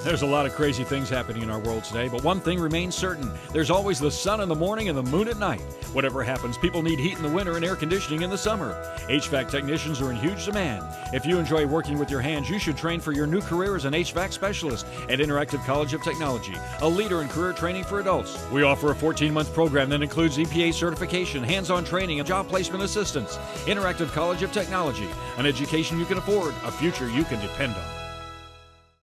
There's a lot of crazy things happening in our world today, but one thing remains certain. There's always the sun in the morning and the moon at night. Whatever happens, people need heat in the winter and air conditioning in the summer. HVAC technicians are in huge demand. If you enjoy working with your hands, you should train for your new career as an HVAC specialist at Interactive College of Technology, a leader in career training for adults. We offer a 14-month program that includes EPA certification, hands-on training, and job placement assistance. Interactive College of Technology, an education you can afford, a future you can depend on.